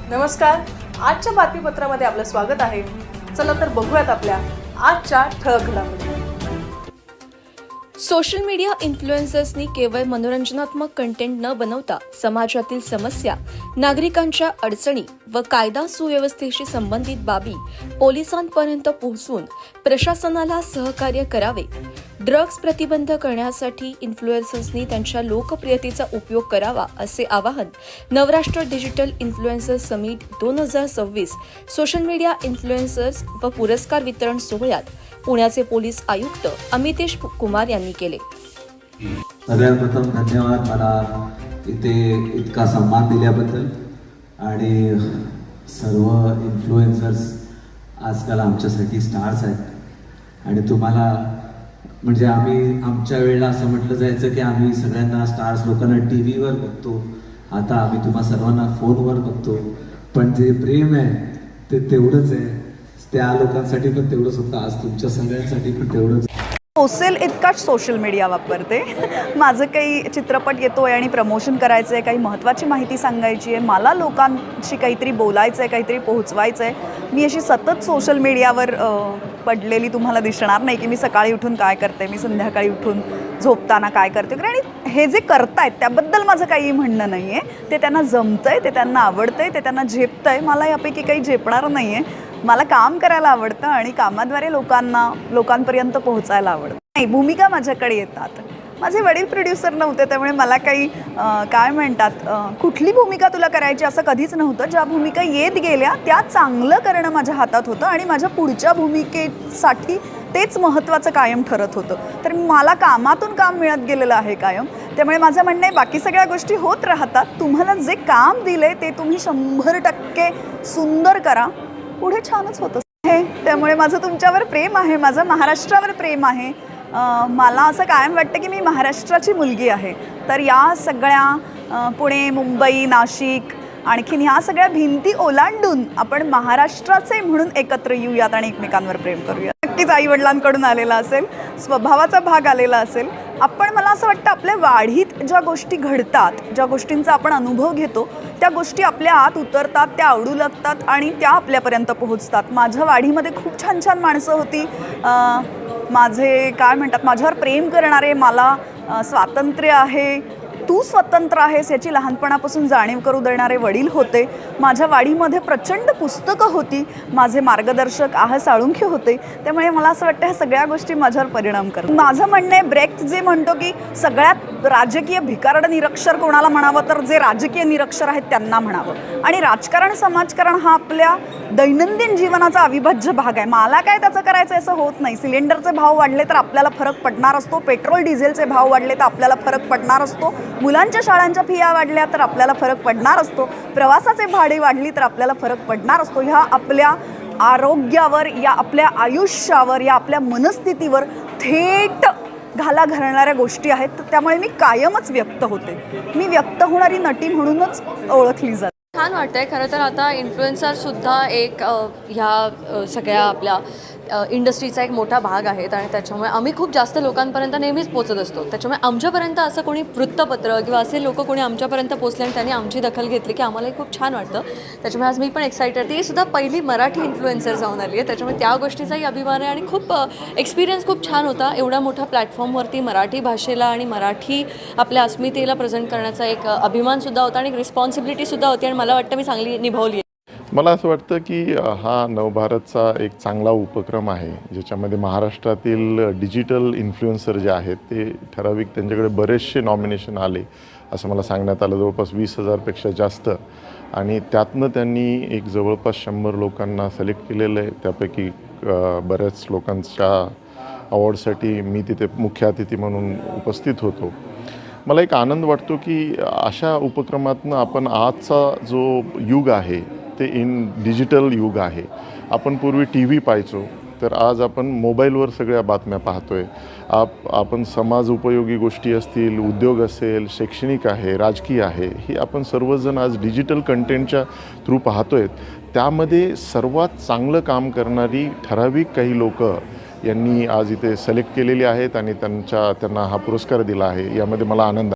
नमस्कार. आजच्या बातमीपत्रामध्ये आपलं स्वागत आहे. चला तर बघूयात आपल्या आजच्या ठळक घडामोडी. सोशल मीडिया इन्फ्लुएन्सर्सनी केवळ मनोरंजनात्मक कंटेंट न बनवता समाजातील समस्या, नागरिकांच्या अडचणी व कायदा सुव्यवस्थेशी संबंधित बाबी पोलिसांपर्यंत पोहोचवून प्रशासनाला सहकार्य करावे. ड्रग्ज प्रतिबंध करण्यासाठी इन्फ्लुएन्सर्सनी त्यांच्या लोकप्रियतेचा उपयोग करावा असे आवाहन Navrashtra digital influencers summit 2026 social media influencers व पुरस्कार वितरण सोहळ्यात पुण्याचे पोलीस आयुक्त अमितेश कुमार यांनी केले. सगळ्यात प्रथम धन्यवाद मला इथे इतका सन्मान दिल्याबद्दल. आणि सर्व इन्फ्लुएन्सर्स आजकाल आमच्यासाठी स्टार्स आहेत आणि तुम्हाला म्हणजे आमच्या वेळेला असं म्हटलं जायचं की आम्ही सगळ्यांना स्टार्स लोकांना टी व्हीवर बघतो, आता आम्ही तुम्हा सर्वांना फोनवर बघतो. पण जे प्रेम आहे ते तेवढंच आहे, त्या लोकांसाठी पण तेवढंच होतं, आज तुमच्या सगळ्यांसाठी पण तेवढंच. सोसेल इतकाच सोशल मीडिया वापरते. माझं काही चित्रपट येतोय आणि प्रमोशन करायचं आहे, काही महत्त्वाची माहिती सांगायची आहे, मला लोकांशी काहीतरी बोलायचं आहे, काहीतरी पोहोचवायचं आहे. मी अशी सतत सोशल मीडियावर पडलेली तुम्हाला दिसणार नाही की मी सकाळी उठून काय करते, मी संध्याकाळी उठून झोपताना काय करते. आणि हे जे करतायत त्याबद्दल माझं काही म्हणणं नाही आहे. ते त्यांना जमतंय, ते त्यांना आवडतंय, ते त्यांना झेपतंय. मला यापैकी काही झेपणार नाही आहे. मला काम करायला आवडतं आणि कामाद्वारे लोकांपर्यंत पोहोचायला आवडतं. नाही, भूमिका माझ्याकडे येतात. माझे वडील प्रोड्युसर नव्हते, त्यामुळे मला काही काय म्हणतात कुठली भूमिका तुला करायची असं कधीच नव्हतं. ज्या भूमिका येत गेल्या त्या चांगलं करणं माझ्या हातात होतं आणि माझ्या पुढच्या भूमिकेसाठी तेच महत्त्वाचं कायम ठरत होतं. तर मला कामातून काम मिळत गेलेलं आहे कायम. त्यामुळे माझं म्हणणं आहे बाकी सगळ्या गोष्टी होत राहतात. तुम्हाला जे काम दिलं आहे ते तुम्ही 100% सुंदर करा, पुढे छानच होतं आहे. त्यामुळे माझं तुमच्यावर प्रेम आहे, माझं महाराष्ट्रावर प्रेम आहे. मला असं कायम वाटतं की मी महाराष्ट्राची मुलगी आहे. तर या सगळ्या पुणे, मुंबई, नाशिक आणखीन ह्या सगळ्या भिंती ओलांडून आपण महाराष्ट्राचे म्हणून एकत्र येऊयात आणि एकमेकांवर प्रेम करूयात. नक्कीच आईवडिलांकडून आलेला असेल, स्वभावाचा भाग आलेला असेल. आपण मला असं वाटतं आपल्या वाढीत ज्या गोष्टी घडतात, ज्या गोष्टींचा आपण अनुभव घेतो, त्या गोष्टी आपल्या आत उतरतात, त्या आवडू लागतात आणि त्या आपल्यापर्यंत पोहोचतात. माझ्या वाढीमध्ये खूप छान छान माणसं होती. माझे काय म्हणतात माझ्यावर प्रेम करणारे, मला स्वातंत्र्य आहे, तू स्वतंत्र आहेस याची लहानपणापासून जाणीव करू देणारे वडील होते. माझ्या वाडीमध्ये प्रचंड पुस्तकं होती. माझे मार्गदर्शक साळुंखे होते. त्यामुळे मला असं वाटतं ह्या सगळ्या गोष्टी माझ्यावर परिणाम करतात. माझं म्हणणं आहे ब्रेक्ट जे म्हणतो की सगळ्यात राजकीय भिकारड निरक्षर कोणाला म्हणावं, तर जे राजकीय निरक्षर आहेत त्यांना म्हणावं. आणि राजकारण, समाजकारण हा आपल्या दैनंदिन जीवनाचा अविभाज्य भाग आहे. मला काय त्याचं करायचं असं होत नाही. सिलेंडरचे भाव वाढले तर आपल्याला फरक पडणार असतो, पेट्रोल डिझेलचे भाव वाढले तर आपल्याला फरक पडणार असतो, मुलांच्या शाळांच्या फिया वाढल्या तर आपल्याला फरक पडणार असतो, प्रवासाचे भाडे वाढली तर आपल्याला फरक पडणार असतो. ह्या आपल्या आरोग्यावर, या आपल्या आयुष्यावर, या आपल्या मनस्थितीवर थेट घाला घालणाऱ्या गोष्टी आहेत. त्यामुळे मी कायमच व्यक्त होते. मी व्यक्त होणारी नटी म्हणूनच ओळखली जाते. छान वाटतंय. खरं तर आता इन्फ्लुएन्सरसुद्धा एक ह्या सगळ्या आपल्या इंडस्ट्रीचा एक मोठा भाग आहेत आणि त्याच्यामुळे आम्ही खूप जास्त लोकांपर्यंत नेहमीच पोचत असतो. त्याच्यामुळे आमच्यापर्यंत असं कोणी वृत्तपत्र किंवा असे लोक कोणी आमच्यापर्यंत पोचले आणि त्यांनी आमची दखल घेतली की आम्हालाही खूप छान वाटतं. त्याच्यामुळे आज मी पण एक्सायटेड. ती सुद्धा पहिली मराठी इन्फ्लुएन्सर जाऊन आली आहे. त्याच्यामुळे त्या गोष्टीचाही अभिमान आहे आणि खूप एक्सपिरियन्स खूप छान होता. एवढ्या मोठ्या प्लॅटफॉर्मवरती मराठी भाषेला आणि मराठी आपल्या अस्मितेला प्रेझेंट करण्याचा एक अभिमानसुद्धा होता आणि एक रिस्पॉन्सिबिलिटीसुद्धा होती आणि मला वाटतं मी चांगली निभावली. मला असं वाटतं की हा नवभारतचा एक चांगला उपक्रम आहे, ज्याच्यामध्ये महाराष्ट्रातील डिजिटल इन्फ्लुएन्सर जे आहेत ते ठराविक त्यांच्याकडे बरेचसे नॉमिनेशन आले असं मला सांगण्यात आलं, जवळपास 20,000पेक्षा जास्त. आणि त्यातनं त्यांनी एक जवळपास 100 लोकांना सिलेक्ट केलेलं आहे. त्यापैकी बऱ्याच लोकांच्या अवॉर्डसाठी मी तिथे मुख्य अतिथी म्हणून उपस्थित होतो. मला एक आनंद वाटतो की अशा उपक्रमातनं आपण आजचा जो युग आहे ते डिजिटल युग आहे. आपण पूर्वी टी व्ही पाहायचो, तर आज आपण मोबाईलवर सगळ्या बातम्या पाहतोय. आपण समाज उपयोगी गोष्टी असतील, उद्योग असेल, शैक्षणिक आहे, राजकीय आहे, ही आपण सर्वजण आज डिजिटल कंटेंटच्या थ्रू पाहतोय. त्यामध्ये सर्वात चांगलं काम करणारी ठराविक काही लोक यांनी आज इथे सिलेक्ट केलेली आहेत आणि त्यांना हा पुरस्कार दिला आहे. यामध्ये मला आनंद